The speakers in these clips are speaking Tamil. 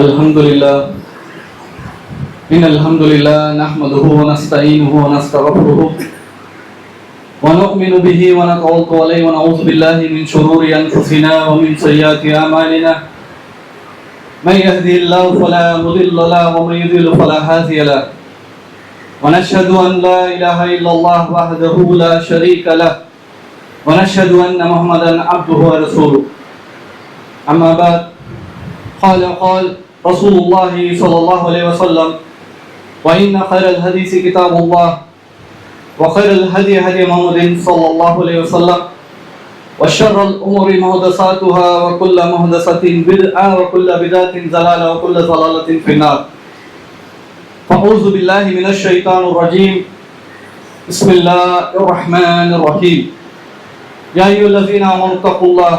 الحمد لله إن الحمد لله نحمده ونستعينه ونستغفره ونؤمن به ونتوكل عليه ونعوذ بالله من شرور أنفسنا ومن سيئات أعمالنا من يهده الله فلا مضل له ومن يضلل فلا هادي له ونشهد أن لا إله إلا الله وحده لا شريك له ونشهد أن محمدا عبده ورسوله أما بعد قال رسول الله صلى الله عليه وسلم وإن خير الحديث كتاب الله وخير الهدي هدي محمد صلى الله عليه وسلم وشر الأمور محدثاتها وكل محدثة بدعة وكل بدعة ضلالة وكل ضلالة في النار أعوذ بالله من الشيطان الرجيم بسم الله الرحمن الرحيم يا أيها الذين آمنوا اتقوا الله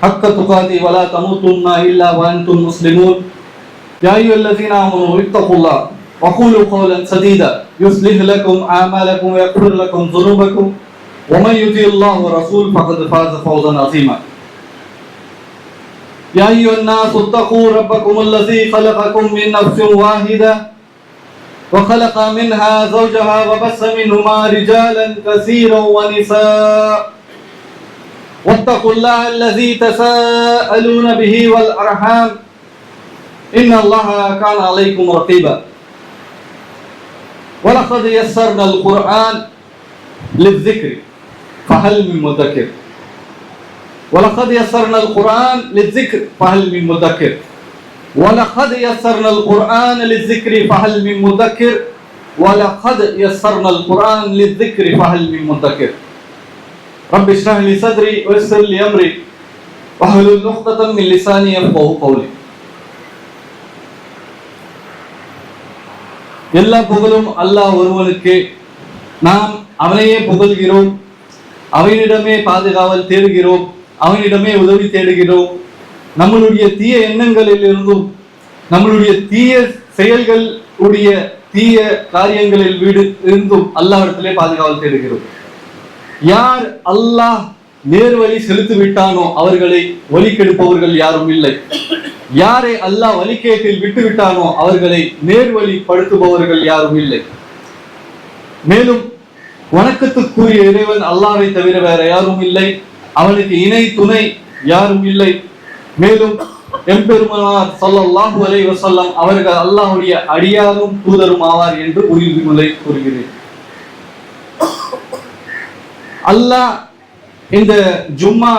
حق تقاته ولا تموتن إلا وأنتم مسلمون يا أيها الذين آمنوا اتقوا الله وقولوا قولا سديدا يصلح لكم أعمالكم ويغفر لكم ذنوبكم ومن يطع الله ورسوله فقد فاز فوزا عظيما يا أيها الناس اتقوا ربكم الذي خلقكم من نفس واحدة وخلق منها زوجها وبث منهما رجالا كثيرا ونساء واتقوا الله الذي تساءلون به والأرحام إن الله كان عليكم رقيبا ولقد يسرنا القرآن للذكر فهل من مدكر ولقد يسرنا القرآن للذكر فهل من مدكر ولقد يسرنا القرآن للذكر فهل من مدكر ولقد يسرنا القرآن للذكر فهل من مدكر رب اشرح لي صدري ويسر لي أمري واحلل عقدة من لساني يفقهوا قولي. எல்லா புகழும் அல்லாஹ் ஒருவனுக்கு. நாம் அவனையே புகழ்கிறோம், அவனிடமே பாதுகாவல் தேடுகிறோம், அவனிடமே உதவி தேடுகிறோம். நம்மளுடைய தீய எண்ணங்களில் இருந்தும் நம்மளுடைய தீய செயல்கள் உடைய தீய காரியங்களில் இருந்தும் அல்லாஹ்விடத்திலே பாதுகாவல் தேடுகிறோம். யார் அல்லாஹ் நேர்வழி செலுத்தி விட்டானோ அவர்களை வழி கெடுப்பவர்கள் யாரும் இல்லை. யாரை அல்லாஹ் வழிகேட்டில் விட்டு விட்டானோ அவர்களை நேர்வழிப்படுத்துபவர்கள் யாரும் இல்லை. மேலும் வணக்கத்துக்குரிய இறைவன் அல்லாஹ்வை தவிர வேற யாரும் இல்லை, அவனுக்கு இணை துணை யாரும் இல்லை. மேலும் எம்பெருமானார் ஸல்லல்லாஹு அலைஹி வஸல்லம் அவர்கள் அல்லாஹ்வுடைய அடியாரும் தூதரும் ஆவார் என்று உறுதிமொழி கூறுகிறேன். அல்லாஹ் இந்த ஜும்மா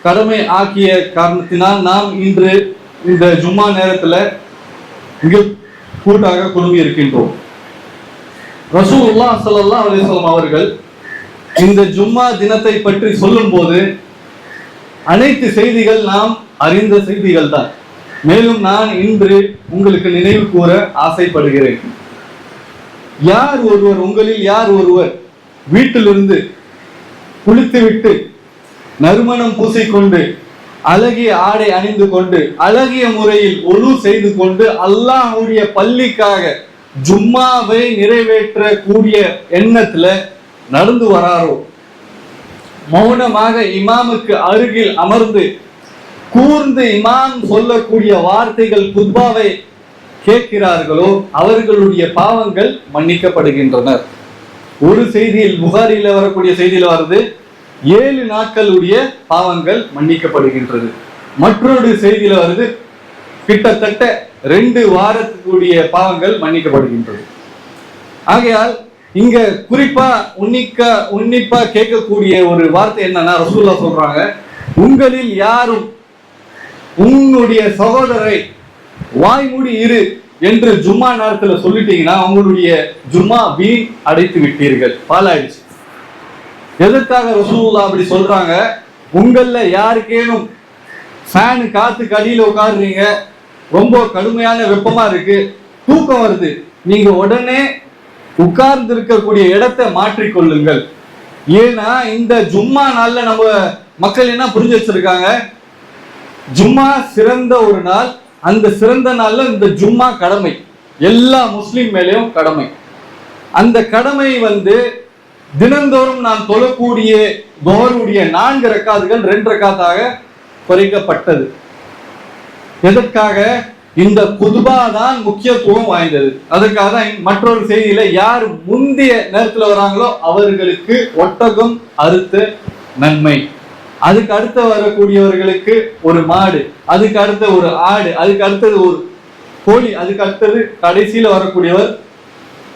கடமை ஆக்கிய காரணத்தினால் நாம் இன்று இந்த ஜும்மா நேரத்துல மிக கூட்டாக குழுமி இருக்கின்றோம். ரசூலுல்லாஹ் ஸல்லல்லாஹு அலைஹி வஸல்லம் அவர்கள் இந்த ஜும்மா தினத்தை பற்றி சொல்லும் போது அனைத்து செய்திகள் நாம் அறிந்த செய்திகள் தான். மேலும் நான் இன்று உங்களுக்கு நினைவு கூற ஆசைப்படுகிறேன். உங்களில் யார் ஒருவர் வீட்டிலிருந்து குளித்துவிட்டு நறுமணம் பூசிக்கொண்டு அழகிய ஆடை அணிந்து கொண்டு அழகிய முறையில் ஒழு செய்து கொண்டு அல்லாஹ்வுடைய பள்ளிக்காக ஜும்மாவை நிறைவேற்ற கூடிய எண்ணத்துல நடந்து வராரோ, மௌனமாக இமாமுக்கு அருகில் அமர்ந்து கூர்ந்து இமாம் சொல்லக்கூடிய வார்த்தைகள் குத்பாவை கேட்கிறார்களோ அவர்களுடைய பாவங்கள் மன்னிக்கப்படுகின்றனர். ஒரு செய்தியில், புகாரில வரக்கூடிய செய்தியில் வருது 7 நாட்களுடைய பாவங்கள் மன்னிக்கப்படுகின்றது. மற்றொரு செய்தியில வருது கிட்டத்தட்ட 2 வாரத்துக்குரிய பாவங்கள் மன்னிக்கப்படுகின்றது. ஆகையால் இங்க குறிப்பா உன்னிப்பா கேட்கக்கூடிய ஒரு வார்த்தை என்னன்னா, ரசூலுல்லாஹ் சொல்றாங்க, உங்களில் யாரும் உன்னுடைய சகோதரரை வாய்மூடி இரு என்று ஜும்மா நேரத்துல சொல்லிட்டீங்கன்னா உங்களுடைய ஜும்மா வீண் அடைத்து விட்டீர்கள், பாலாயிடுச்சு. எதற்காக ரசூலுல்லாஹ் அப்படி சொல்றாங்க? உங்கள யாருக்கேனும் ஃபேன் காத்துக்கு அடியில உட்காருறீங்க, ரொம்ப கடுமையான வெப்பமா இருக்கு, தூக்கம் வருது, நீங்க உடனே உட்கார்ந்து இருக்கக்கூடிய இடத்தை மாற்றிக்கொள்ளுங்கள். ஏன்னா இந்த ஜும்மா நாள்ல நம்ம மக்கள் என்ன புரிஞ்சு வச்சிருக்காங்க, ஜும்மா சிறந்த ஒரு நாள், அந்த சிறந்த நாள்ல இந்த ஜும்மா கடமை, எல்லா முஸ்லிம் மேலேயும் கடமை. அந்த கடமை தினந்தோறும் நான் தொழக்கூடிய துஹருடைய 4 ரக்காத்துகள் 2 ரக்காத்தாக குறைக்கப்பட்டது. எதற்காக? இந்த குதுபா தான் முக்கியத்துவம் வாய்ந்தது. அதுக்காக தான் மற்றொரு செய்தியில யார் முந்தைய நேரத்துல வராங்களோ அவர்களுக்கு ஒட்டகம் அறுத்த நன்மை, அதுக்கு அடுத்து வரக்கூடியவர்களுக்கு ஒரு மாடு, அதுக்கு அடுத்த ஒரு ஆடு, அதுக்கு அடுத்தது ஒரு கோழி, அதுக்கு அடுத்தது கடைசியில வரக்கூடியவர்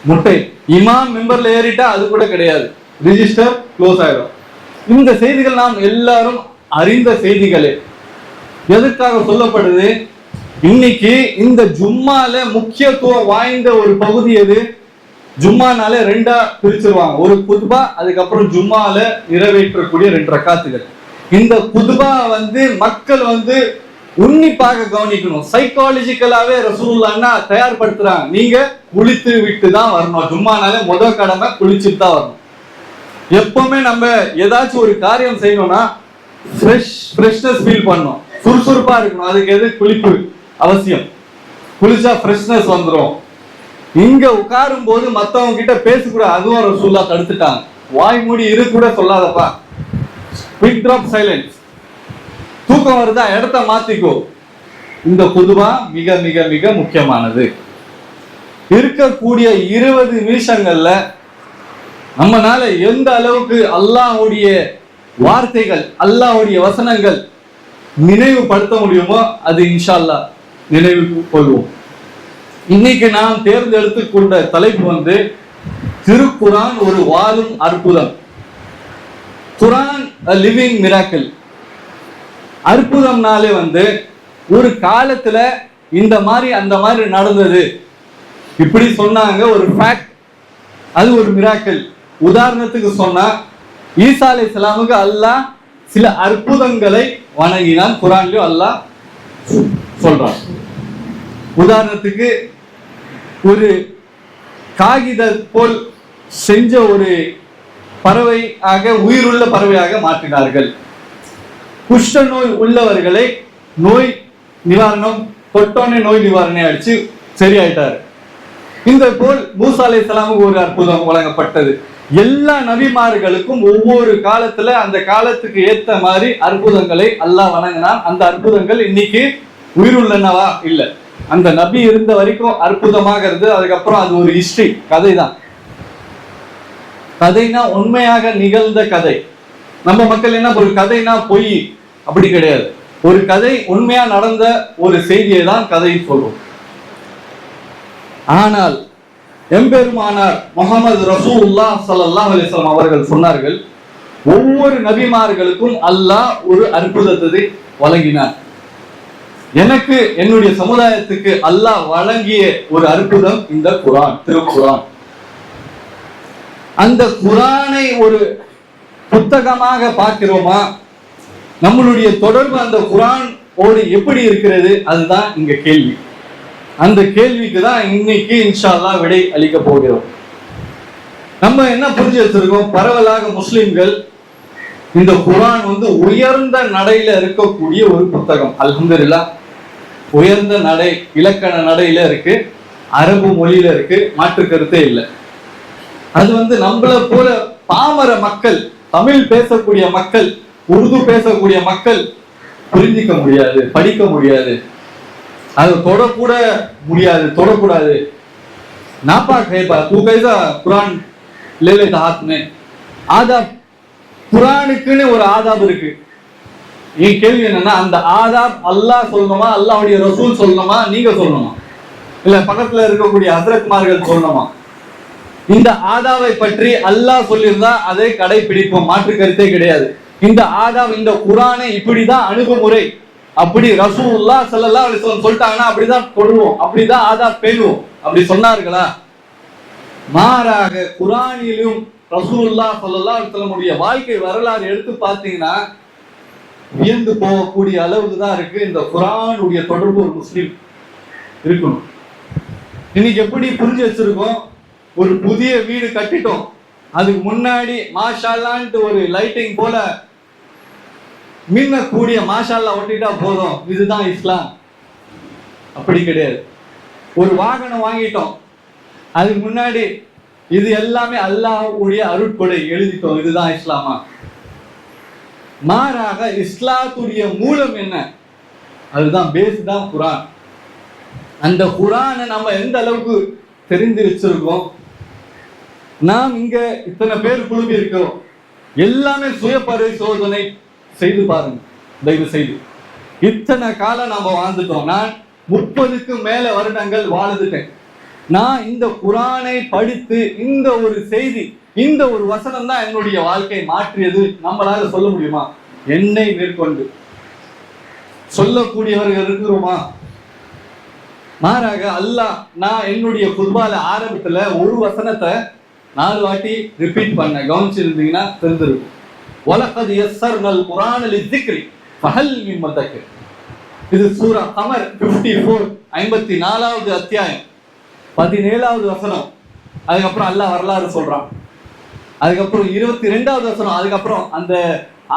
முட்டை. இமாம் மெம்பர்ல ஏறிட்டா அது கூட கிடையாது, ரிஜிஸ்டர் க்ளோஸ் ஆயிடும். இந்த செய்திகள் நாம் எல்லாரும் அறிந்த செய்திகளே. எதுக்காக சொல்லப்படுது? இன்னைக்கு இந்த ஜும்மால முக்கியத்துவம் வாய்ந்த ஒரு பகுதி எது? ஜும்மானால ரெண்டா பிரிச்சிருவாங்க, ஒரு குத்பா, அதுக்கப்புறம் ஜும்மால நிறைவேற்றக்கூடிய 2 ரக்காத்துகள். இந்த குத்பா மக்கள் உன்னிப்பாக கவனிக்கணும். சைக்காலஜிக்கலாவே ரசூலுல்லாஹ்னா தயார்படுத்துறாங்க, நீங்க குளித்து விட்டு தான் வரணும். ஜும்மானால முதல் கடமை குளிச்சுட்டு தான் வரணும். எப்பவுமே நம்ம ஏதாச்சும் ஒரு காரியம் செய்யணும்னா ஃப்ரெஷ்னஸ் ஃபீல் பண்ணணும், சுறுசுறுப்பா இருக்கணும். அதுக்கு எது குளிப்பு அவசியம். குளிச்சா ஃப்ரெஷ்னஸ் வந்துடும். இங்க உட்காரும் போது மத்தவங்க கிட்ட பேசக்கூட, அதுவும் ரசூலுல்லாஹ் தடுத்துட்டாங்க. வாய் மூடி இரு கூட சொல்லாதப்பா, குயிக் டிராப் சைலன்ஸ். தூக்கம் வருதா, இடத்த மாத்திக்கோ. இந்த குதுபா மிக மிக மிக முக்கியமானது. இருக்கக்கூடிய 20 நிமிஷங்கள்ல நம்மனால எந்த அளவுக்கு அல்லாஹ்வுடைய வார்த்தைகள், அல்லாஹ்வுடைய வசனங்கள் நினைவுபடுத்த முடியுமோ அது இன்ஷா அல்லாஹ் நினைவு கொள்வோம். இன்னைக்கு நாம் தேர்ந்தெடுத்து கொண்ட தலைப்பு திருக்குரான் ஒரு வாழும் அற்புதம். குரான் a living miracle. அற்புதம்னாலே ஒரு காலத்துல இந்த மாதிரி அந்த மாதிரி நடந்தது இப்படி சொன்னாங்க, ஒரு ஃபேக்ட், அது ஒரு மிராக்கிள். உதாரணத்துக்கு சொன்னா ஈசா அலைஹிஸ்ஸலாமுக்கு அல்லாஹ் சில அற்புதங்களை வணங்கினான், குரான்லயும் அல்லாஹ் சொல்றான். உதாரணத்துக்கு ஒரு காகித போல் செஞ்ச ஒரு பறவையாக, உயிருள்ள பறவையாக மாற்றினார்கள். குஷ்ட நோய் உள்ளவர்களை நோய் நிவாரணம் தொட்டோனே நோய் நிவாரணம் அடிச்சு சரியாயிட்டாரு. இந்த போல் மூசா அலைஹிஸ்ஸலாமுக்கு ஒரு அற்புதம் வழங்கப்பட்டது. எல்லா நபிமார்களுக்கும் ஒவ்வொரு காலத்துல அந்த காலத்துக்கு ஏத்த மாதிரி அற்புதங்களை அல்லாஹ் வணங்கினான். அந்த அற்புதங்கள் இன்னைக்கு உயிருள்ளனவா இல்ல, அந்த நபி இருந்த வரைக்கும் அற்புதமாக இருந்து, அதுக்கப்புறம் அது ஒரு ஹிஸ்டரி, கதை தான். கதைனா உண்மையாக நிகழ்ந்த கதை. நம்ம மக்கள் என்ன, ஒரு கதைனா பொய், அப்படி கிடையாது. ஒரு கதை உண்மையா நடந்த ஒரு செய்தியை தான் கதை சொல்றோம். ஆனால் எம்பெருமானார் முஹம்மது ரசூலுல்லாஹ் ஸல்லல்லாஹு அலைஹி வஸல்லம் அவர்கள் சொன்னார்கள், ஒவ்வொரு நபிமார்களுக்கும் அல்லாஹ் ஒரு அற்புதத்தை வழங்கினார். எனக்கு, என்னுடைய சமுதாயத்துக்கு அல்லாஹ் வழங்கிய ஒரு அற்புதம் இந்த குரான், திருக்குரான். அந்த குரானை ஒரு புத்தகமாக பார்க்கிறோமா? நம்மளுடைய தொடர்பு அந்த குரான் ஓடு எப்படி இருக்கிறது? அதுதான் இங்க கேள்வி. அந்த கேள்விக்கு தான் இன்னைக்கு இன்ஷா அல்லாஹ் விடை அளிக்க போகிறோம். நம்ம என்ன புரிஞ்சு வச்சிருக்கோம்? பரவலாக முஸ்லிம்கள் இந்த குரான் உயர்ந்த நடையில இருக்கக்கூடிய ஒரு புத்தகம். அல்ஹம்துலில்லாஹ், உயர்ந்த நடை, இலக்கண நடையில இருக்கு, அரபு மொழியில இருக்கு, மாற்று கருத்தே இல்லை. அது நம்மள போல பாமர மக்கள், தமிழ் பேசக்கூடிய மக்கள், உருது பேசக்கூடிய மக்கள் புரிஞ்சிக்க முடியாது, படிக்க முடியாது, அது தொடக்கூட முடியாது, தொடக்கூடாது. நாப்பா கைபா தூ கைசா குரான் ले लेता हाथ में. ஆதாப், குரானுக்குன்னு ஒரு ஆதாப் இருக்கு. என் கேள்வி என்னன்னா, அந்த ஆதாப் அல்லாஹ் சொல்லணுமா, அல்லாஹ்வுடைய ரசூல் சொல்லணுமா, நீங்க சொல்லணுமா, இல்ல பக்கத்துல இருக்கக்கூடிய ஹஸ்ரத்மார்கள் சொல்லணுமா? இந்த ஆதாவை பற்றி அல்லாஹ் சொல்லியிருந்தா அதை கடைபிடிப்போம், மாற்று கருத்தே கிடையாது. இந்த ஆதாப், இந்த குரானை இப்படிதான் அணுகுமுறை, அப்படி ரசூலுல்லாஹ் ஸல்லல்லாஹு அலைஹி வஸல்லம் சொல்லிட்டாங்கன்னா அப்படிதான் தொழுவோம், அப்படிதான் ஆதாப் பேணுவோம், அப்படி சொன்னார்களா? மாறாக குரானிலும் ரசூலுல்லாஹ் ஸல்லல்லாஹு அலைஹி வஸல்லம் வாழ்க்கை வரலாறு எடுத்து பார்த்தீங்கன்னா வியந்து போகக்கூடிய அளவுக்கு தான் இருக்கு இந்த குரானுடைய தொடர்பு ஒரு முஸ்லிம் இருக்கணும். இன்னைக்கு எப்படி புரிஞ்சு வச்சிருக்கோம்? ஒரு புதிய வீடு கட்டிட்டோம், அதுக்கு முன்னாடி மாஷா அல்லாஹ்ன்ட்டு ஒரு லைட்டிங் போல மின்னக்கூடிய மாஷா அல்லாஹ் ஒட்டிட்டா போதும், இதுதான் இஸ்லாம். அப்படி கிடையாது. ஒரு வாகனம் வாங்கிட்டோம், அதுக்கு முன்னாடி இது எல்லாமே அல்லாஹ்வுடைய அருட்கொடை எழுதிட்டோம், இதுதான் இஸ்லாமா? மாறாக இஸ்லாத்துடைய மூலம் என்ன? அதுதான் பேஸ் தான் குரான். அந்த குர்ஆனை நம்ம எந்த அளவுக்கு தெரிந்து வச்சிருக்கோம்? நாம் இங்க இத்தனை பேர் குழுமி இருக்கிறோம், எல்லாமே சுய பரிசோதனை செய்து பாருங்க தயவு செய்து. இத்தனை காலம் நாம வாழ்ந்துட்டோம். நான் 30க்கு மேல வருடங்கள் வாழ்ந்துட்டேன். நான் இந்த குர்ஆனை படித்து இந்த ஒரு செய்தி, இந்த ஒரு வசனம் தான் என்னுடைய வாழ்க்கையை மாற்றியது நம்மளால சொல்ல முடியுமா? என்னை மேற்கொண்டு சொல்லக்கூடியவர்கள் இருக்கிறோமா? மாறாக அல்லாஹ், நான் என்னுடைய குர்ஆன்ல ஆரம்பத்துல ஒரு வசனத்தை 4 வாட்டி ரிப்பீட் பண்ண, கவனிச்சிருந்தீங்கன்னா தெரிஞ்சிருக்கும். வலகத் யஸ்ஸர்னல் குர்ஆன லிஸ்ஸிக்ரி ஃபஹல் மின் முதக்கிர். இது சூரா கமர் 54 54வது அத்தியாயம் 17வது வசனம். அதுக்கப்புறம் அல்லாஹ் வரலாறு சொல்றான். அதுக்கப்புறம் 22வது வசனம். அதுக்கப்புறம் அந்த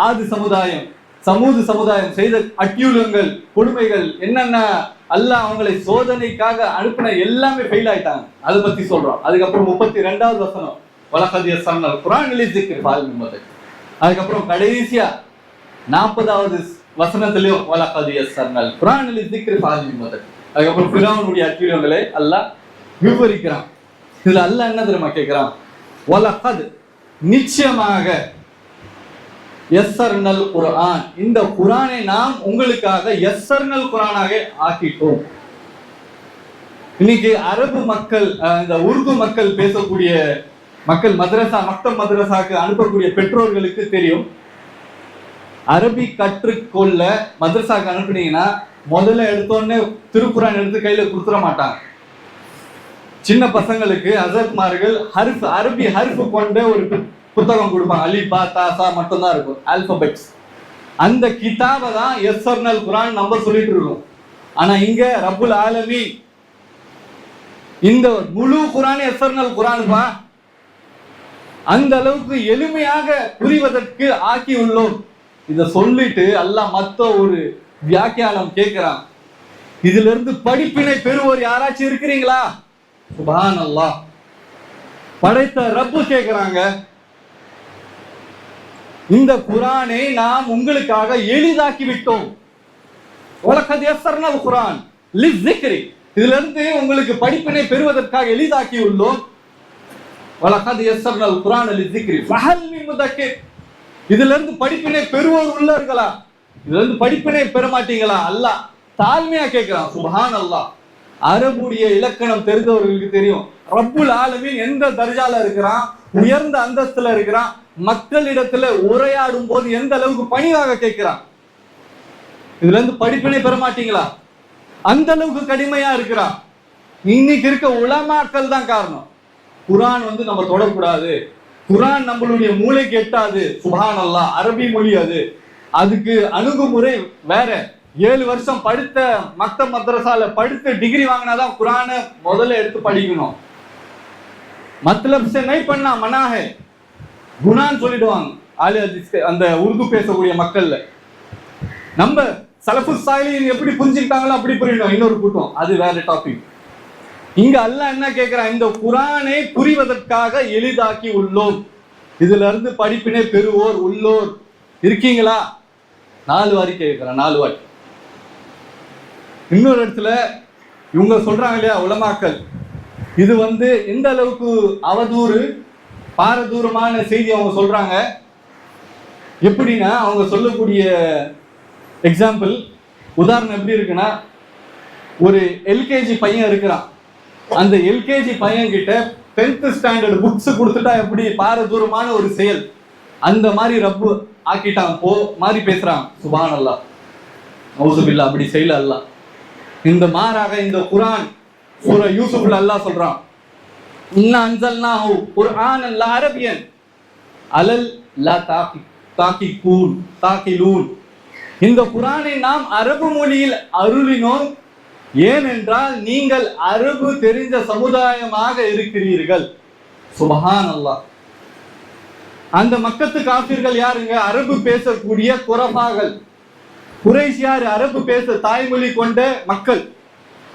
ஆது சமுதாயம், சமூது சமுதாயம் செய்த அட்டியூலங்கள், கொடுமைகள் என்னென்ன, அல்லாஹ் அவங்களை சோதனைக்காக அனுப்பின எல்லாமே ஃபெயில் ஆயிட்டாங்க, அதை பத்தி சொல்றோம். அதுக்கப்புறம் 32வது வசனம் வலகத் யஸ்ஸர்னல் குர்ஆன லிஸ்ஸிக்ரி ஃபஹல் மின் முதக்கிர். அதுக்கப்புறம் கடைசியா 40வது வசனத்திலேயும் வலகத் யஸ்ஸர்னல் குர்ஆன லிஸ்ஸிக்ரி ஃபஹல் மின் முதக்கிர். அதுக்கப்புறம் ஃபிரௌனுடைய அட்டியூலங்களை அல்லாஹ் விவரிக்கிறான். இதுல அல்லாஹ் என்ன தெரியுமா கேட்கிறான்? வலகத், நிச்சயமாக, யஸ்ஸர்னல் குர்ஆன், இந்த குர்ஆனை நாம் உங்களுக்காக யஸ்ஸர்னல் குர்ஆனாக ஆக்கிட்டோம். இன்னைக்கு அரபு மக்கள், இந்த உருது மக்கள் பேசக்கூடிய மக்கள் மதரசா, மக்தப் மதரசாக்கு அனுப்பக்கூடிய பெற்றோர்களுக்கு தெரியும், அரபி கற்றுக்கொள்ள மதரசாக்கு அனுப்புனீங்கன்னா முதல்ல எடுத்தோடனே திருக்குர்ஆன் எடுத்து கையில கொடுத்துட மாட்டாங்க. சின்ன பசங்களுக்கு ஹஸரத்மார்கள் ஹர்ஃப், அரபி ஹர்ஃப் கொண்ட ஒரு புத்தகம் கொடுப்பாங்க. அலிஃப் பா தா சா மட்டும் தான் இருக்கும், ஆல்பபெட்ஸ். அந்த கிதாபை தான் யஸ்ஸர்னல் குர்ஆன் நம்ம சொல்லிட்டு இருக்கோம். ஆனா இங்க ரப்புல் ஆலமீன் இந்த முழு குர்ஆன் யஸ்ஸர்னல் குர்ஆன் பா, அந்த அளவுக்கு எளிமையாக புரிவதற்கு ஆக்கி உள்ளோம். இத சொல்லிட்டு அல்லாஹ் மத்த ஒரு வியாக்கியானம் கேட்கிறான். இதுல இருந்து படிப்பினை பெறுவோர் யாராச்சும் இருக்கிறீங்களா? சுப்ஹானல்லாஹ், படைத்த ரப்பு கேட்கிறாங்க. இந்த குர்ஆனை நாம் உங்களுக்காக எளிதாக்கி விட்டோம். வலகத் யஸ்ஸர்னல் குர்ஆன் லிஸ்ஸிக்ரி, இதுல இருந்து உங்களுக்கு படிப்பினை பெறுவதற்காக எளிதாக்கி உள்ளோம். வலகத் யஸ்ஸர்னல் குர்ஆன லிஸ்ஸிக்ரி ஃபஹல் மின் முதக்கிர், இதுல இருந்து படிப்பினை பெறுவோர் உள்ளார்களா? இதுல இருந்து படிப்பினை பெற மாட்டீங்களா? அல்லாஹ் தாழ்மையா கேட்கிறான். சுப்ஹானல்லாஹ், அரபுடைய இலக்கணம் தெரிந்தவர்களுக்கு தெரியும் ரப்புல் ஆலமீன் எந்த தர்ஜால இருக்கிறான், உயர்ந்த அந்தஸ்துல இருக்கிறான், மக்களிடத்துல உரையாடும் போது எந்த அளவுக்கு பணிவாக கேட்கிறான். இதுல இருந்து படிப்பினை பெற மாட்டீங்களா? அந்த அளவுக்கு கடுமையா இருக்கிறான். இன்னைக்கு இருக்க உலமாக்கள் தான் காரணம். குர்ஆன் நம்ம தொடக்கூடாது, குர்ஆன் நம்மளுடைய மூளைக்கு எட்டாது. சுப்ஹானல்லாஹ், அரபி மொழி அது, அதுக்கு அணுகுமுறை வேற. 7 வருஷம் படித்த மக்தப் மதரசால படித்த டிகிரி வாங்கினாதான் குர்ஆனை முதல்ல எடுத்து படிக்கணும். மத்லப் சே நஹி பढ़ना மனா है, குனான்னு சொல்லிடுவாங்க ஆலி ஹதீஸ் அந்த உருது பேசக்கூடிய மக்கள்ல. நம்ம சலஃபுஸ் சாலிஹீன் எப்படி புரிஞ்சுக்கிட்டாங்களோ அப்படி புரியணும், இன்னொரு கூட்டம், அது வேற டாபிக். இங்க அல்லாஹ் என்ன கேட்கிறான்? இந்த குர்ஆனை புரிவதற்காக எளிதாக்கி உள்ளோம், இதுல இருந்து படிப்பினை பெறுவோர் உள்ளோர் இருக்கீங்களா? 4 வாரி கேட்கிறான், 4 வாட்டி. இன்னொரு இடத்துல இவங்க சொல்றாங்க இல்லையா உலமாக்கள், இது எந்த அளவுக்கு அவதூறு பாரதூரமான செய்தி அவங்க சொல்றாங்க. எப்படின்னா அவங்க சொல்லக்கூடிய எக்ஸாம்பிள், உதாரணம் எப்படி இருக்குன்னா, ஒரு எல்கேஜி பையன் இருக்கிறான். அந்த எல்கேஜி பையன் கிட்ட 10th ஸ்டாண்டர்ட் புக்ஸ் கொடுத்துட்டா எப்படி பாரதூரமான ஒரு செயல், அந்த மாதிரி ரப்பு ஆக்கிட்டான். மாதிரி பேசுறான். சுப்ஹானல்லாஹ், நவுசுபில்லாஹ், அப்படி செய்யல அல்லாஹ். இந்த மாறாக இந்த குர்ஆன் சூரா யூசுப்ல அல்லாஹ் சொல்றான், இன்னா அன்ஸல்னாஹு குர்ஆனன் அரபியன் அலல் லா தாகிலூன். இந்த குர்ஆனை நாம் அரபு மொழியில் அருளினோம், ஏனென்றால் நீங்கள் அரபு தெரிந்த சமுதாயமாக இருக்கிறீர்கள். சுப்ஹானல்லாஹ். அந்த மக்கத்து காஃபிர்கள் யாருங்க? அரபு பேசக்கூடிய குரபாகள். குறைஷ் யார்? அரபு பேச தாய்மொழி கொண்ட மக்கள்.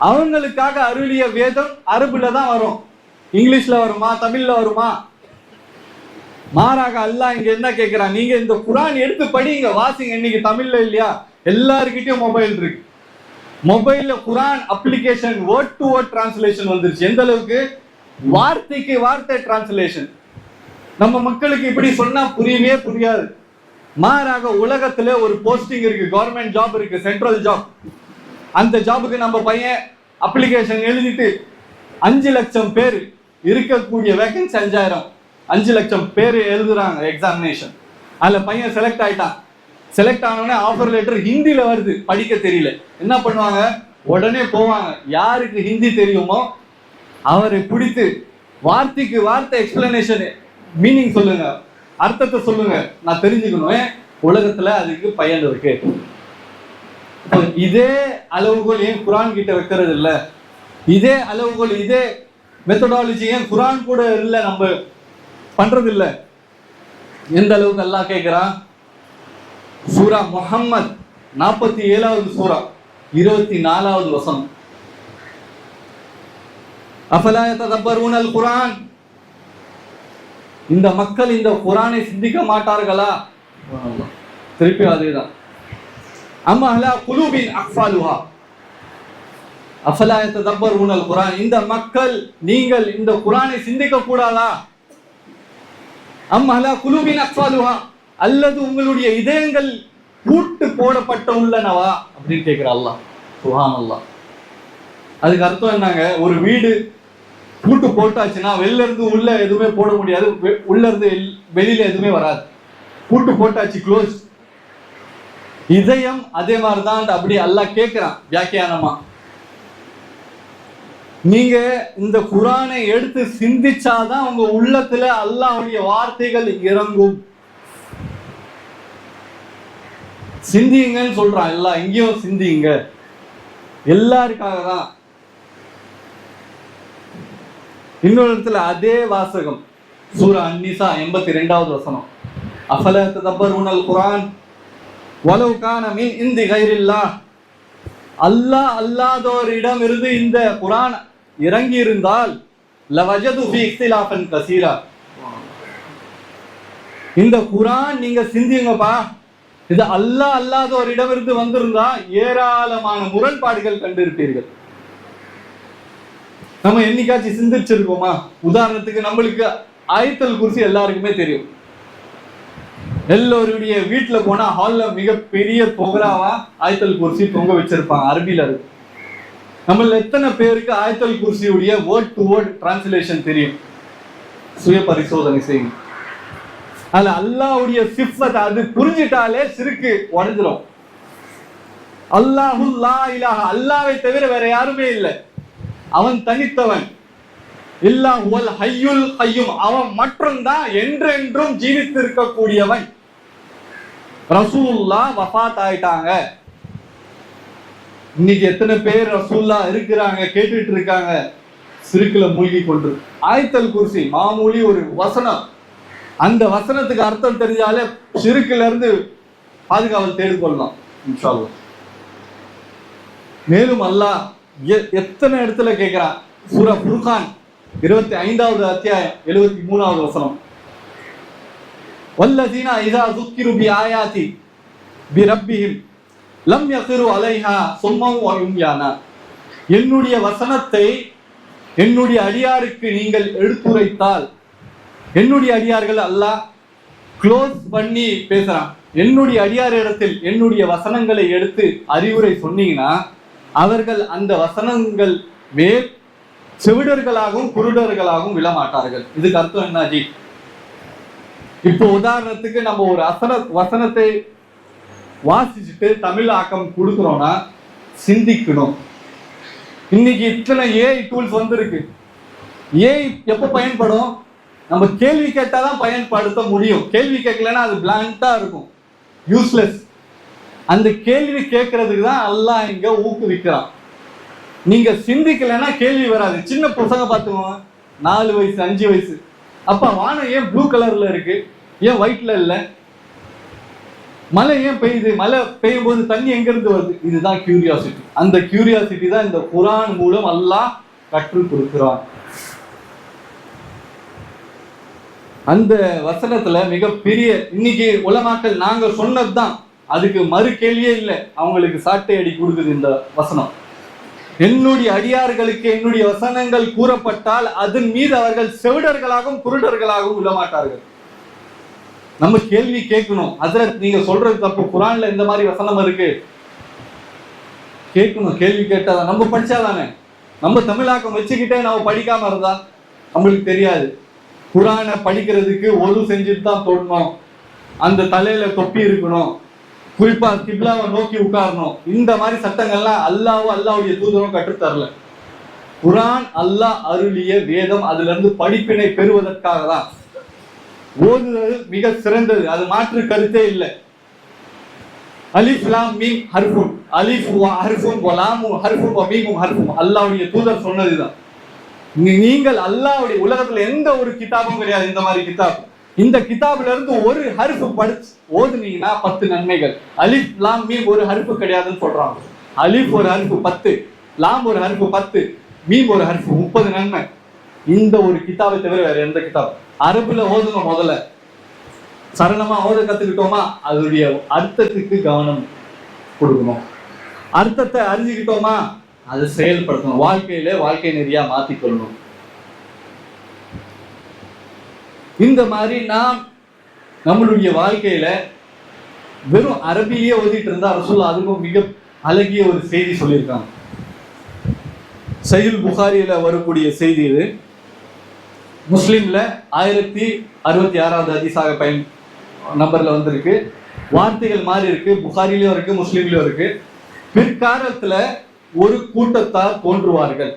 அவங்களுக்காக அருளிய வேதம் அரபுல தான் வரும், இங்கிலீஷ்ல வருமா, தமிழ்ல வருமா? மாறாக அல்லாஹ் இங்க என்ன கேட்கிறான்? நீங்க இந்த குர்ஆன் எடுத்து படிங்க, வாசிங்க. இன்னைக்கு தமிழ்ல இல்லையா, எல்லார்கிட்டயும் மொபைல் இருக்கு. மொபைல்ல Quran application word to word translation வந்துருச்சு. எந்த அளவுக்கு? வார்த்தைக்கு வார்த்தை டிரான்ஸ்லேஷன். நம்ம மக்களுக்கு இப்படி சொன்னா புரியவே புரியாது. மாறாக உலகத்துல ஒரு போஸ்டிங் இருக்கு, கவர்மெண்ட் ஜாப் இருக்கு, சென்ட்ரல் ஜாப். அந்த ஜாபுக்கு நம்ம பையன் அப்ளிகேஷன் எழுதிட்டு 5 லட்சம் பேர் இருக்கக்கூடிய வேகன்சி 5000, 5 லட்சம் பேர் எழுதுறாங்க எக்ஸாமினேஷன். அதுல பையன் செலக்ட் ஆயிட்டான். செலக்ட் ஆனோடனே ஆஃபர் லெட்டர் ஹிந்தியில வருது, படிக்க தெரியல. என்ன பண்ணுவாங்க? உடனே போவாங்க, யாருக்கு ஹிந்தி தெரியுமோ அவரை பிடித்து வார்த்தைக்கு வார்த்தை எக்ஸ்பிளனேஷன், மீனிங் சொல்லுங்க, அர்த்தத்தை சொல்லுங்க, நான் தெரிஞ்சுக்கணும். உலகத்துல அதுக்கு பயன் இருக்கு. இதே அளவுகோல் ஏன் குரான் கிட்ட வைக்கிறது இல்ல? இதே அளவுகோல், இதே மெத்தடாலஜி ஏன் குரான் கூட இல்ல, நம்ம பண்றது இல்ல? எந்த அளவுக்கு அல்லாஹ் கேட்கிறான்? சூரா முஹம்மத் 47வது சூரா 24வது வசனம். அஃபலா யததப்பரூனல் குர்ஆன், இந்த மக்கள் இந்த குர்ஆனை சிந்திக்க மாட்டார்களா? திருப்பி அதேதான். அம் அலா குலூபின் அக்ஃபாலுஹா, அஃபலா யததப்பரூனல் குர்ஆன், இந்த மக்கள் நீங்கள் இந்த குர்ஆனை சிந்திக்க கூடாதா? அம் அலா குலூபின் அக்ஃபாலுஹா, அல்லது உங்களுடைய இதயங்கள் பூட்டு போடப்பட்ட உள்ளனவா அப்படின்னு கேட்கிற அல்லாஹ். சுப்ஹானல்லாஹ். அதுக்கு அர்த்தம் என்னங்க? ஒரு வீடு பூட்டு போட்டாச்சுன்னா வெளில இருந்து உள்ள எதுவுமே போட முடியாது, உள்ள இருந்து வெளியில எதுவுமே வராது. பூட்டு போட்டாச்சு, க்ளோஸ். இதயம் அதே மாதிரிதான். அப்படி அல்லாஹ் கேட்கிறான் வியாக்கியானமா. நீங்க இந்த குர்ஆனை எடுத்து சிந்திச்சாதான் உங்க உள்ளத்துல அல்லாஹ்வுடைய வார்த்தைகள் இறங்கும். சிந்திங்கன்னு சொல்றான். எல்லாம் எங்கேயும் சிந்திங்க, எல்லாருக்காக தான். இன்னொரு இடத்துல அதே வாசகம், சூரா அன்-நிசா 82வது வசனம். அஃபலா ததப்பரூனல் குர்ஆன் வலவ் கான மின் இந்தி கைரில்லாஹ், அல்லாஹ் அல்லாதோரிடம் இருந்து இந்த குர்ஆன் இறங்கி இருந்தால் லவஜது ஃபீ இக்திலாஃபன் கஸீரா, இந்த குர்ஆன் நீங்க சிந்திங்கப்பா, இது அல்லாஹ் அல்லாதோரிடம் இருந்து வந்திருந்தா ஏராளமான முரண்பாடுகள் கண்டிருப்பீர்கள். நம்ம என்னைக்காச்சும் சிந்திச்சிருக்கோமா? உதாரணத்துக்கு நம்மளுக்கு ஆயத்துல் குர்சி எல்லாருக்குமே தெரியும். எல்லோருடைய வீட்டுல போனா ஹால்ல மிகப்பெரிய தொகராவா ஆயத்துல் குர்சி தொங்க வச்சிருப்பாங்க, அரபில இருக்கு. நம்மள எத்தனை பேருக்கு ஆயத்துல் குர்சியுடைய வேர்ட் டு வேர்ட் டிரான்ஸ்லேஷன் தெரியும்? சுய பரிசோதனை செய்யும். அதுல அல்லாஹ்வுடைய சிஃபத் அது புரிஞ்சிட்டாலே சிறுக்கு உடைஞ்சிரும். அல்லாஹு லா இலாஹ, அல்லாஹ்வை தவிர வேற யாருமே இல்லை, அவன் தனித்தவன். இல்லாஹ் வல் ஹய்யுல் கய்யூம், அவன் மட்டும்தான் என்றென்றும் ஜீவித்து இருக்கக்கூடியவன். ரசூலுல்லாஹ் வஃபாத் ஆயிட்டாங்க. இன்னைக்கு எத்தனை பேர் ரசூலுல்லாஹ் இருக்கிறாங்க, கேட்டுட்டு இருக்காங்க, சிறுக்குல மூழ்கி கொண்டு. ஆயத்துல் குர்சி மாமூலி ஒரு வசனம், அந்த வசனத்துக்கு அர்த்தம் தெரிஞ்சாலே ஷிர்க்ல இருந்து பாதுகாவல் தேடிக்கொள்ளலாம் இன்ஷா அல்லாஹ். மேலும் அல்லாஹ் எத்தனை இடத்துல கேட்கிறான்? சூரா ஃபுர்கான் 25வது அத்தியாயம் 73வது வசனம். வல்லதீனா இதா ذுக்கிரு பிஆயாதி பிரப்பிஹிம் லம் யக்ரு அலைஹா சும்மன் வ உம்யானா, என்னுடைய வசனத்தை என்னுடைய அடியாருக்கு நீங்கள் எடுத்துரைத்தால், என்னுடைய அடியார்கள் அல்லாஹ் க்ளோஸ் பண்ணி பேசுறான். என்னுடைய அடியார் இடத்தில் என்னுடைய வசனங்களை எடுத்து அறிவுரை சொன்னீங்கன்னா அவர்கள் அந்த வசனங்கள் மேல் செவிடர்களாகவும் குருடர்களாகவும் விழமாட்டார்கள். இதுக்கு அர்த்தம் என்னாஜி? இப்போ உதாரணத்துக்கு நம்ம ஒரு வசனத்தை வாசிச்சுட்டு தமிழ் ஆக்கம் கொடுக்குறோம்னா சிந்திக்கணும். இன்னைக்கு இத்தனை ஏஐ டூல்ஸ் வந்திருக்கு. ஏஐ எப்போ பயன்படும்? நம்ம கேள்வி கேட்டாதான் பயன்படுத்த முடியும். கேள்வி கேட்கலன்னா அது பிளாங்கா இருக்கும், யூஸ்லெஸ். அந்த கேள்வி கேட்கறதுக்கு தான் அல்லாஹ் இங்க ஊக்குவிக்கிறான். நீங்க சிந்திக்கலைன்னா கேள்வி வராது. சின்ன பசங்க பார்த்துக்கோங்க, 4 வயசு 5 வயசு, அப்பா வானம் ஏன் ப்ளூ கலர்ல இருக்கு, ஏன் ஒயிட்ல இல்ல, மழை ஏன் பெய்யுது, மழை பெய்யும் போது தண்ணி எங்க இருந்து வருது? இதுதான் கியூரியாசிட்டி. அந்த கியூரியாசிட்டி தான் இந்த குர்ஆன் மூலம் அல்லாஹ் கற்றுக் கொடுக்கிறான். அந்த வசனத்துல மிகப்பெரிய, இன்னைக்கு உலமாக்கள் நாங்க சொன்னதுதான் அதுக்கு மறு கேள்வியே இல்லை. அவங்களுக்கு சாட்டை அடி கொடுக்குது இந்த வசனம். என்னுடைய அடியார்களுக்கு என்னுடைய வசனங்கள் கூறப்பட்டால் அதன் மீது அவர்கள் செவிடர்களாகவும் குருடர்களாகவும் விடமாட்டார்கள். நம்ம கேள்வி கேட்கணும், ஹஜ்ரத் நீங்க சொல்றது தப்பு, குரான்ல இந்த மாதிரி வசனம் இருக்கு கேட்கணும். கேள்வி கேட்டாதான் நம்ம படிச்சாதானே. நம்ம தமிழாக்கம் வச்சுக்கிட்டே நம்ம படிக்காம இருந்தா நம்மளுக்கு தெரியாது. குரானை படிக்கிறதுக்கு ஒது செஞ்சுட்டு தான் தொடணும், அந்த தலையில தொப்பி இருக்கணும், குறிப்பா கிப்லாவை நோக்கி உட்காரணும். இந்த மாதிரி சட்டங்கள்லாம் அல்லாவுடைய தூதரும் கற்றுத்தரல. குரான் அல்லாஹ் அருளிய வேதம், அதுல இருந்து படிப்பினை பெறுவதற்காக தான். ஓதுவது மிக சிறந்தது, அது மாற்று கருத்தே இல்லை. அலிஃப் லாம் மீம் ஹர்ஃபுன், அலிஃப் ஹர்ஃபுன் வ லாம் ஹர்ஃபுன் வ மீம் ஹர்ஃபுன், அல்லாஹ்வுடைய தூதர் சொன்னதுதான். நீங்கள் அல்லாஹ்வுடைய உலகத்துல எந்த ஒரு கிதாபும் கிடையாது இந்த மாதிரி கிதாப். இந்த கிதாபுல இருந்து ஒரு ஹர்ஃப் படிச்சு ஓதுனீங்கன்னா 10 நன்மைகள். அலிஃப் லாம் மீம் ஒரு ஹர்ஃப் கிடையாதுன்னு சொல்றாங்க. அலிஃப் ஒரு ஹர்ஃப் 10, லாம் ஒரு ஹர்ஃப் 10, மீம் ஒரு ஹர்ஃப் 30 நன்மை. இந்த ஒரு கிதாபை தவிர வேற எந்த கிதாப் அரபுல ஓதுங்க. முதல்ல சரணமா ஓத கத்துக்கிட்டோமா, அதனுடைய அர்த்தத்துக்கு கவனம் கொடுக்கணும். அர்த்தத்தை அறிஞ்சுக்கிட்டோமா, அதை செயல்படுத்தணும். வாழ்க்கை நெறியா மாத்திக்கொள்ளணும். இந்த மாதிரி நாம் நம்மளுடைய வாழ்க்கையில வெறும் அரபிலேயே ஓதிட்டு இருந்தா ரசூலுல்லாஹ் அதுக்கும் மிக அழகிய ஒரு செய்தி சொல்லியிருக்காங்க. சஹீஹ் புகாரியில வரக்கூடிய செய்தி இது. முஸ்லிம்ல 1066வது ஹதீஸாக நம்பர்ல வந்திருக்கு. வார்த்தைகள் மாறி இருக்கு, புகாரிலையும் இருக்கு, முஸ்லிம்லயும் இருக்கு. பிற்காலத்துல ஒரு கூட்டத்தார் தோன்றுவார்கள்.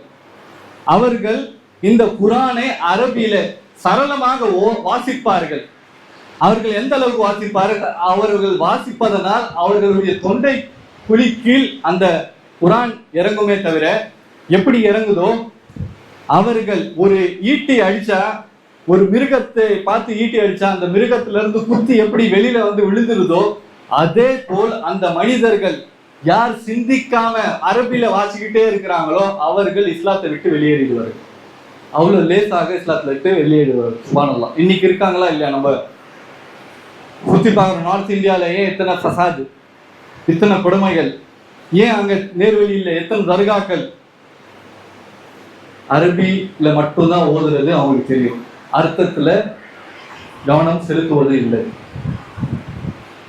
அவர்கள் இந்த குரானை அரபியில சரளமாக வாசிப்பார்கள். அவர்கள் எந்த அளவுக்கு வாசிப்பார்கள், அவர்கள் வாசிப்பதனால் அவர்களுடைய தொண்டை குழி கீழ் அந்த குரான் இறங்குமே தவிர, எப்படி இறங்குதோ அவர்கள் ஒரு ஈட்டி அடிச்சா, ஒரு மிருகத்தை பார்த்து ஈட்டி அடிச்சா அந்த மிருகத்துல இருந்து குத்தி எப்படி வெளியில வந்து விழுந்துருதோ, அதே போல் அந்த மனிதர்கள் யார் சிந்திக்காம அரபில வாசிக்கிட்டே இருக்கிறாங்களோ அவர்கள் இஸ்லாத்தை விட்டு வெளியேறிடுவார்கள். அவ்வளவு லேசாக இஸ்லாத்துல விட்டு வெளியேறுவார்கள். சுப்ஹானல்லாஹ். இன்னைக்கு இருக்காங்களா இல்லையா? நம்ம சுத்தி பார்க்குறோம். நார்த் இந்தியாவிலேயே எத்தனை ஃபசாத், இத்தனை கொடுமைகள், ஏன் அங்க நேர்வழி இல்லை, எத்தனை தர்காக்கள். அரபியில மட்டும்தான் ஓதுறது அவங்களுக்கு தெரியும், அர்த்தத்துல கவனம் செலுத்துவது இல்லை.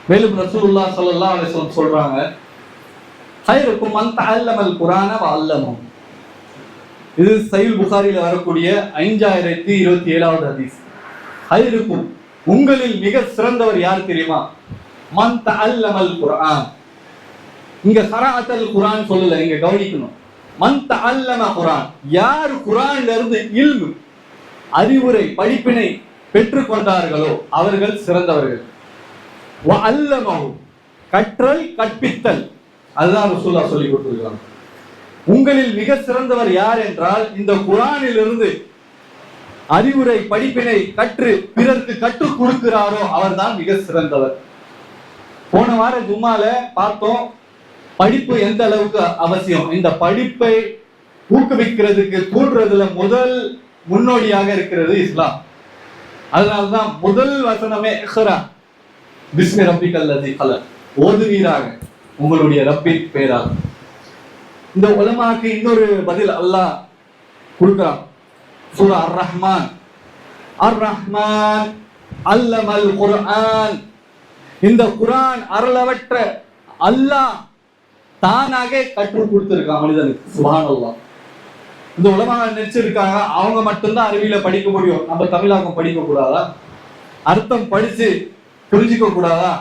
மேலும் ரசூலுல்லாஹ் ஸல்லல்லாஹு அலைஹி வஸல்லம் சொல்றாங்க, ஹைருக்கும் மன் தஅல்லமல் குர்ஆன வ அல்லமஹு. இது சஹீஹ் புகாரியில வரக்கூடிய 5027வது ஹதீஸ். ஹைருக்கும், உங்களில் மிக சிறந்தவர் யார் தெரியுமா? மன் தஅல்லமல் குர்ஆன். இங்க ഖറാஅத்துல் குர்ஆன் சொல்லல, இங்க கவனிக்கணும். மன் தஅல்லம குர்ஆன், யார் குர்ஆன்ல இருந்து இல்மு அறிவுரை படிப்பினை பெற்றுக் கொண்டார்களோ அவர்கள் சிறந்தவர்கள். வ அல்லமஹு, கற்றல் கற்பித்தல், அதுதான் ரசூலுல்லாஹ் சொல்லி கொடுத்திருக்காங்க. உங்களில் மிக சிறந்தவர் யார் என்றால், இந்த குர்ஆனில் இருந்து அறிவுரை படிப்பினை கற்று பிறருக்கு கற்றுக் கொடுக்கிறாரோ அவர்தான் மிக சிறந்தவர். போன வார ஜும்மால பார்த்தோம் படிப்பு எந்த அளவுக்கு அவசியம். இந்த படிப்பை ஊக்குவிக்கிறதுக்கு தூண்டுறதுல முதல் முன்னோடியாக இருக்கிறது இஸ்லாம். அதனால்தான் முதல் வசனமே இக்ரா பிஸ்மி ரப்பிக்கல் லஸீ கலக், ஓதுவீராக உங்களுடைய ரப்பின் பெயரால். இந்த உலமாக்கு இன்னொரு பதில் அல்லாஹ் கொடுக்கிறான். சூரா அர்-ரஹ்மான், அர்-ரஹ்மான் அல்லமல் குர்ஆன். இந்த குர்ஆன் அருளவற்ற அல்லாஹ் தானாக கற்றுக் கொடுத்திருக்கான் மனிதனுக்கு. சுப்ஹானல்லாஹ். இந்த உலமாங்க நினைச்சிருக்காங்க அவங்க மட்டும்தான் அறிவியல படிக்க முடியும், நம்ம தமிழாக்கம் படிக்க கூடாதா? அர்த்தம் படிச்சு புரிஞ்சுக்க கூடாதா?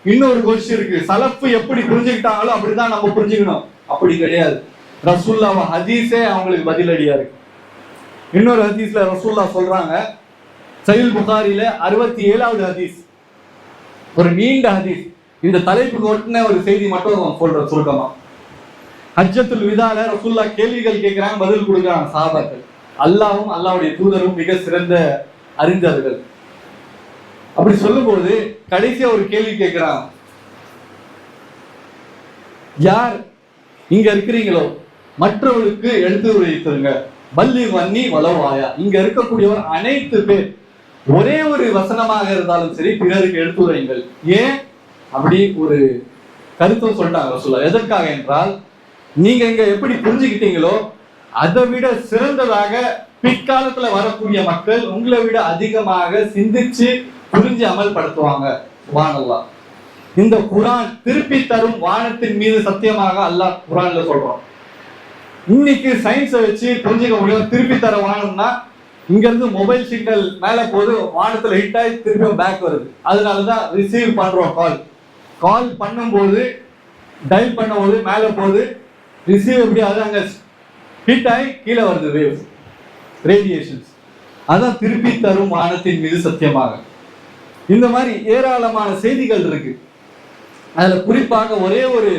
இன்னொரு கொஸ்டின் இருக்கு, சலஃபு எப்படி புரிஞ்சுக்கிட்டாங்களோ அப்படிதான் நம்ம புரிஞ்சுக்கணும். அப்படி கிடையாது. ரசூலுல்லாஹ் ஹதீஸே அவங்களுக்கு பதிலடியா இருக்கு. இன்னொரு ஹதீஸ்ல ரசூலுல்லாஹ் சொல்றாங்க, சஹீஹ் புகாரில 67வது ஹதீஸ், ஒரு நீண்ட ஹதீஸ். இந்த தலைப்புக்கு ஒட்டின ஒரு செய்தி மட்டும் சொல்ற சுருக்கமா. ஹஜ்ஜத்துல் விதால ரசூலுல்லாஹ் கேள்விகள் கேட்கிறாங்க, பதில் கொடுக்குறாங்க சஹாபாக்கள். அல்லாஹ்வும் அல்லாஹ்வுடைய தூதரும் மிக சிறந்த அறிஞர்கள். அப்படி சொல்லும்போது கடைசியா ஒரு கேள்வி கேட்கிறாங்க, யார் இங்க இருக்கிறீங்களோ மற்றவர்களுக்கு எடுத்து உரைத்துருங்க. பல்லி வன்னி வலவாயா. இங்க இருக்கக்கூடியவர் அனைத்து பேர் ஒரே ஒரு வசனமாக இருந்தாலும் சரி பிறருக்கு எடுத்துரைங்கள். ஏன்? அப்படி ஒரு கருத்தும் சொல்லிட்டாங்க ரசூலுல்லாஹ். எதற்காக என்றால், நீங்க இங்க எப்படி புரிஞ்சுக்கிட்டீங்களோ அதை விட சிறந்ததாக பிற்காலத்துல வரக்கூடிய மக்கள் உங்களை விட அதிகமாக சிந்திச்சு புரிஞ்சு அமல்படுத்துவாங்க. சுப்ஹானல்லாஹ். இந்த குர்ஆன் திருப்பி தரும் வானத்தின் மீது சத்தியமாக அல்லாஹ் குர்ஆன்ல சொல்றோம். இன்னைக்கு சயின்ஸை வச்சு புரிஞ்சுக்க முடியும். திருப்பி தர வானம்னா இங்க இருந்து மொபைல் சிக்னல் மேல போது வானத்துல ஹிட் ஆகி திருப்பி பேக் வருது. அதனாலதான் ரிசீவ் பண்றோம். கால் பண்ணும்போது டயல் பண்ணும்போது மேல போகுது, ரிசீவ் எப்படி ஆகுது, அங்க ஹிட் ஆகி கீழே வருது வேவ்ஸ், ரேடியேஷன்ஸ். அதான் திருப்பி தரும் வானத்தின் மீது சத்தியமாக. இந்த மாதிரி ஏராளமான செய்திகள் இருக்கு. அதுல குறிப்பாக ஒரே ஒரு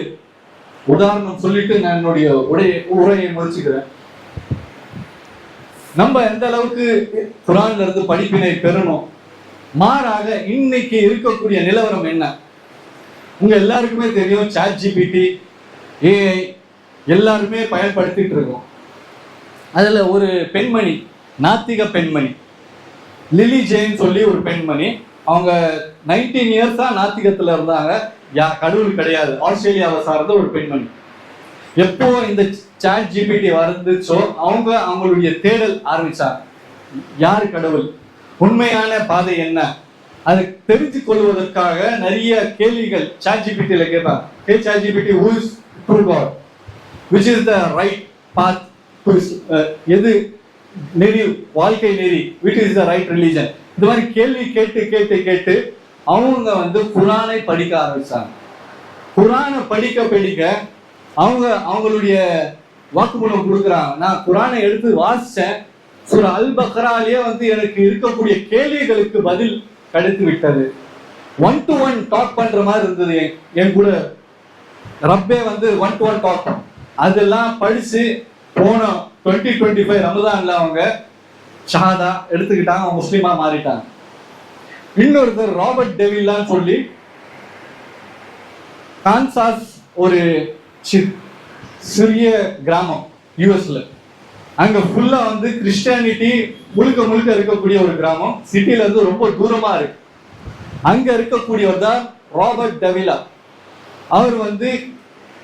உதாரணம் சொல்லிட்டு நான் என்னுடைய உரையை முடிச்சுக்கிறேன். நம்ம எந்த அளவுக்கு குர்ஆன்ல இருந்து படிப்பினை பெறணும், மாறாக இன்னைக்கு இருக்கக்கூடிய நிலவரம் என்ன? உங்க எல்லாருக்குமே தெரியும், சாட் ஜிபிடி, ஏஐ எல்லாருமே பயன்படுத்திட்டு இருக்கோம். அதுல ஒரு பெண்மணி, நாத்திக பெண்மணி லிலி ஜெயின் சொல்லி ஒரு பெண்மணி, அவங்க 19 இயர்ஸா நாத்திகத்துல இருந்தாங்க. கடவுள் கிடையாது, ஆஸ்திரேலியாவை சார்ந்த ஒரு பெண்மணி. எப்போ இந்த சாட் ஜிபிடி வந்துச்சோ அவங்களுடைய தேடல் ஆரம்பிச்சாங்க. யாரு கடவுள், உண்மையான பாதை என்ன, அதை தெரிஞ்சு கொள்வதற்காக நிறைய கேள்விகள் சாட் ஜிபிடில கேட்பாங்க. Hey ChatGPT, who is true God? Which is the right path to எது நெறி, வாழ்க்கை நெறி, which is the right religion? இந்த மாதிரி கேள்வி கேட்டு கேட்டு கேட்டு அவங்க குர்ஆனை படிக்க ஆரம்பிச்சாங்க. குர்ஆனை படிக்க படிக்க அவங்களுடைய வாக்குமூலம் கொடுக்குறாங்க. நான் குர்ஆனை எடுத்து வாசிச்சேன், சூரா அல் பக்ராலயே எனக்கு இருக்கக்கூடிய கேள்விகளுக்கு பதில் கிடைத்து விட்டது. 1-to-1 டாக் பண்ற மாதிரி இருந்தது. என் கூட ரப்பே 1-to-1 டாக். அதெல்லாம் படிச்சு போன 2025 ரமதான்ல அவங்க ஷஹாதா எடுத்துக்கிட்டாங்க, அவங்க முஸ்லிமா மாறிட்டாங்க. இன்னொருத்தர் ராபர்ட் டெவில்லான்னு சொல்லி கான்சாஸ் ஒரு சிறிய கிராமம் யூஎஸ்ல, அங்க ஃபுல்லா கிறிஸ்டியானிட்டி முழுக்க இருக்கக்கூடிய ஒரு கிராமம், சிட்டில இருந்து ரொம்ப தூரமா இருக்கு. அங்க இருக்கக்கூடியவர் தான் ராபர்ட் டெவில்லா. அவர்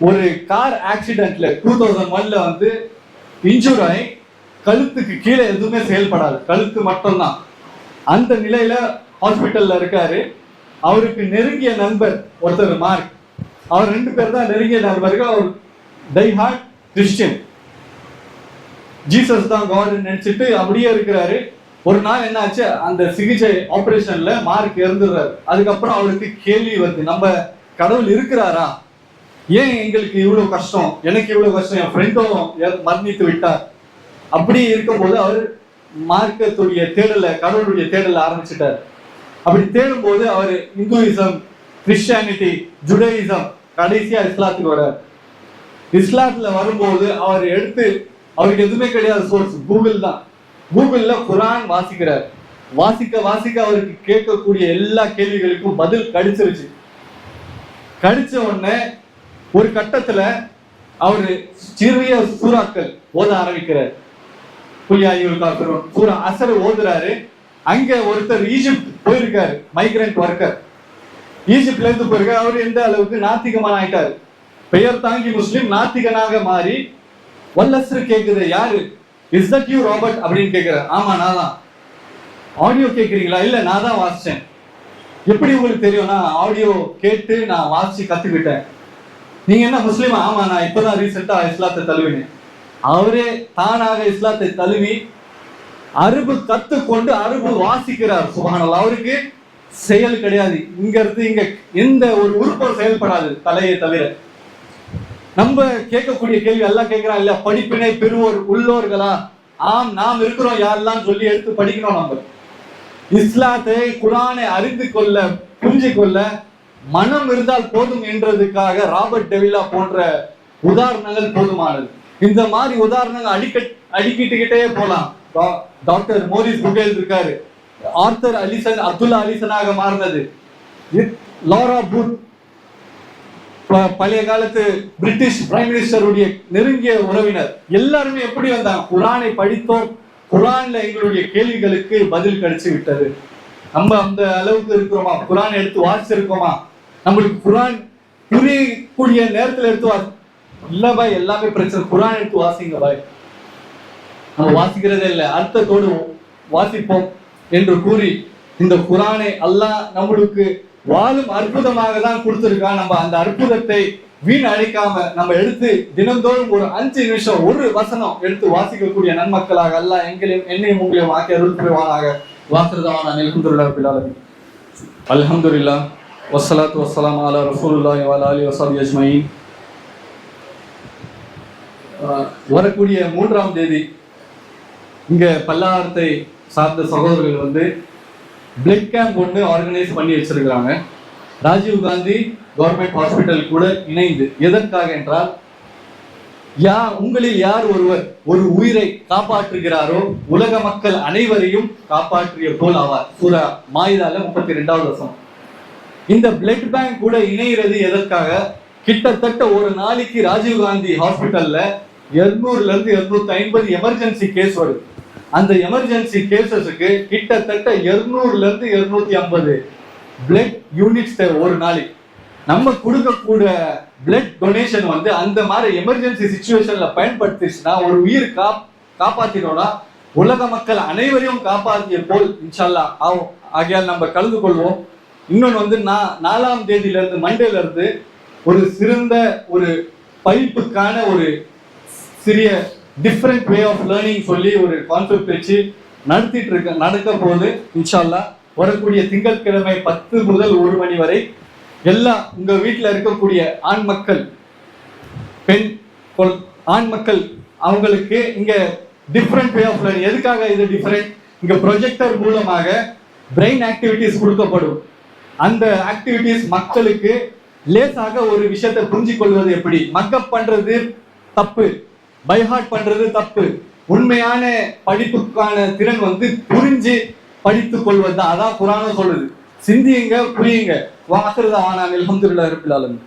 ஒரு கார் ஆக்சிடென்ட்ல 2001ல இன்ஜூர் ஆகி கழுத்துக்கு கீழே எதுவுமே செயல்படாது, கழுத்து மட்டும்தான். அந்த நிலையில ஹாஸ்பிட்டல்ல இருக்காரு. அவருக்கு நெருங்கிய நண்பர் ஒருத்தர் மார்க், அவர் 2 பேர் தான் நெருங்கிய நண்பர்கள். அவர் டைஹார்ட் கிறிஸ்டியன், ஜீசஸ் தான் காட் நினைச்சிட்டு அப்படியே இருக்கிறாரு. ஒரு நாள் என்ன ஆச்சு, அந்த சிகிச்சை ஆபரேஷன்ல மார்க் இறந்துடுறாரு. அதுக்கப்புறம் அவருக்கு கேள்வி வருது, நம்ம கடவுள் இருக்கிறாரா, ஏன் எங்களுக்கு இவ்வளவு கஷ்டம், எனக்கு இவ்வளவு கஷ்டம், என் ஃப்ரெண்டும் மரணித்து விட்டார். அப்படி இருக்கும்போது அவர் மார்க்கத்துடைய தேடல, கடவுளுடைய தேடல ஆரம்பிச்சுட்டார். அப்படி தேடும் போது அவர் இந்துயிசம், கிறிஸ்டியானிட்டி, ஜுடாயிசம், கடைசியா இஸ்லாத்துக்கு வர்றார். இஸ்லாத்துல வரும்போது அவர் அவருக்கு எதுவுமே கிடையாது சோர்ஸ், கூகுள் தான். கூகுள்ல குர்ஆன் வாசிக்கிறார். வாசிக்க அவருக்கு கேட்கக்கூடிய எல்லா கேள்விகளுக்கும் பதில் கிடைச்சிருச்சு. கிடைச்ச உடனே ஒரு கட்டத்துல அவரு சிறிய சூறாக்கள் ஓத ஆரம்பிக்கிறார். சூரா அஸர் ஓதுறாரு. அங்க ஒருத்தர் ஈஜிப்ட் போயிருக்காரு, மைக்ரண்ட் ஒர்க்கர், ஈஜிப்ட்ல இருந்து போயிருக்காரு. அவர் எந்த அளவுக்கு நாத்திகமான ஆயிட்டாரு, பெயர் தாங்கி முஸ்லிம் நாத்திகனாக மாறி வல்லஸ்ரு கேக்குது, யாரு, இஸ் தட் யூ ராபர்ட் அப்படின்னு கேக்குறாரு. ஆமா நான் தான். ஆடியோ கேக்குறீங்களா? இல்ல நான் தான் வாசிச்சேன். எப்படி உங்களுக்கு தெரியும்? நான் ஆடியோ கேட்டு நான் வாசிச்சு கத்துக்கிட்டேன். நீங்க என்ன முஸ்லீமா? ஆமா நான் இப்பதான் ரீசெண்டா இஸ்லாத்தை தழுவினேன். அவரே தானாக இஸ்லாத்தை தழுவி அரபு கத்துக்கொண்டு அரபு வாசிக்கிறார். சுப்ஹானல்லாஹ். அவருக்கு செயல் கிடையாது, இங்க இருந்து இங்க எந்த ஒரு உறுப்பும் செயல்படாது தலையை தவிர. நம்ம கேட்கக்கூடிய கேள்வி எல்லாம் கேட்கிறோம் இல்ல, படிப்பினை பெறுவோர் உள்ளோர்களா? ஆம், நாம் இருக்கிறோம் யாரெல்லாம் சொல்லி எடுத்து படிக்கணும். நம்ம இஸ்லாத்தை குர்ஆனை அறிந்து கொள்ள, புரிஞ்சு கொள்ள மனம் இருந்தால் போதும் என்றதுக்காக ராபர்ட் டெவில்லா போன்ற உதாரணங்கள் போதுமானது. இந்த மாதிரி உதாரணங்கள் அடிக்கிட்டே போலாம். டாக்டர் மோரிஸ் புகேல் இருக்காரு, ஆர்தர் அலிசன் அப்துல்லா அலிசனாக மாறினது, லாரா பூத் பழைய காலத்து பிரிட்டிஷ் பிரைம் மினிஸ்டருடைய நெருங்கிய உறவினர். எல்லாருமே எப்படி வந்தாங்க? குர்ஆனை படித்தோம், குர்ஆன்ல எங்களுடைய கேள்விகளுக்கு பதில் கிடைச்சு விட்டது. நம்ம அந்த அளவுக்கு இருக்கிறோமா? குர்ஆன் எடுத்து வாசிச்சிருக்கோமா? நம்மளுக்கு குரான் புரியக்கூடிய நேரத்துல எடுத்து இல்ல பாய், எல்லாமே பிரச்சனை. குரான் எடுத்து வாசிங்க பாய். நம்ம வாசிக்கிறதே இல்லை, அர்த்தத்தோடு வாசிப்போம் என்று கூறி இந்த குரானை அல்லாஹ் நம்மளுக்கு வாழும் அற்புதமாக தான் கொடுத்திருக்கான். நம்ம அந்த அற்புதத்தை வீண் அழிக்காம நம்ம எடுத்து தினந்தோறும் ஒரு 5 நிமிஷம் ஒரு வசனம் எடுத்து வாசிக்கக்கூடிய நன்மக்களாக அல்லாஹ் என்னையும் உங்களையும் ஆக்கி அருள் புரிவானாக. வாக்குறதான அல்ஹம்துலில்லாஹ் வஸ்ஸலாத்து வஸ்ஸலாமு அலா ரசூலுல்லாஹி வ அலா ஆலிஹி வஸஹ்பிஹி அஜ்மஈன். வரக்கூடிய 3ஆம் தேதி இங்க பல்லாவரத்தை சார்ந்த சகோதரர்கள் பிளட் கேம்ப் ஒன்று ஆர்கனைஸ் பண்ணி வச்சிருக்கிறாங்க. ராஜீவ் காந்தி கவர்மெண்ட் ஹாஸ்பிட்டல் கூட இணைந்து. எதற்காக என்றால், உங்களில் யார் ஒருவர் ஒரு உயிரை காப்பாற்றுகிறாரோ உலக மக்கள் அனைவரையும் காப்பாற்றிய போல் ஆவார். சூரா மாயிதால 32வது வசனம். இந்த பிளட் பேங்க் கூட இணைகிறது எதற்காக? கிட்டத்தட்ட ஒரு நாளைக்கு ராஜீவ் காந்தி ஹாஸ்பிட்டல்ல 200 இருந்து 250 எமர்ஜென்சி கேஸ் வருது. அந்த எமர்ஜென்சி கேசஸுக்கு கிட்டத்தட்ட 200 இருந்து 250 பிளட் யூனிட்ஸ் தேவை ஒரு நாளைக்கு. நம்ம கொடுக்கக்கூடிய பிளட் டொனேஷன் அந்த மாதிரி எமர்ஜென்சி சிச்சுவேஷன்ல பயன்படுத்திச்சுன்னா ஒரு உயிர் காப்பாத்தினோம்னா உலக மக்கள் அனைவரையும் காப்பாற்றிய போல் இன்ஷா அல்லாஹ் ஆகும். ஆகையால் நம்ம கலந்து கொள்வோம். இன்னொன்று 4ஆம் தேதியில இருந்து மண்டேல இருந்து ஒரு சிறந்த ஒரு படிப்புக்கான ஒரு சிறிய டிஃப்ரெண்ட் வே ஆஃப் லேர்னிங் சொல்லி ஒரு கான்செப்ட் வச்சு நடக்க போகுது. இன்ஷா அல்லாஹ் வரக்கூடிய திங்கட்கிழமை 10 முதல் 1 மணி வரை எல்லா உங்க வீட்டில் இருக்கக்கூடிய ஆண் மக்கள் அவங்களுக்கு இங்க டிஃப்ரெண்ட் வே ஆஃப் லேர்னிங். எதுக்காக இது டிஃப்ரெண்ட்? இங்க ப்ரொஜெக்டர் மூலமாக பிரெயின் ஆக்டிவிட்டிஸ் கொடுக்கப்படும். அந்த ஆக்டிவிட்டிஸ் மக்களுக்கு லேசாக ஒரு விஷயத்தை புரிஞ்சு கொள்வது எப்படி, மக்கப் பண்றது தப்பு, பைஹார்ட் பண்றது தப்பு, உண்மையான படிப்புக்கான திறன் புரிஞ்சு படித்துக் கொள்வது தான். அதான் குர்ஆனும் சொல்லுது. சிந்தியுங்க, புரியுங்க. வாக்குறதா அல்ஹம்துலில்லாஹி ரப்பில் ஆலமீன்.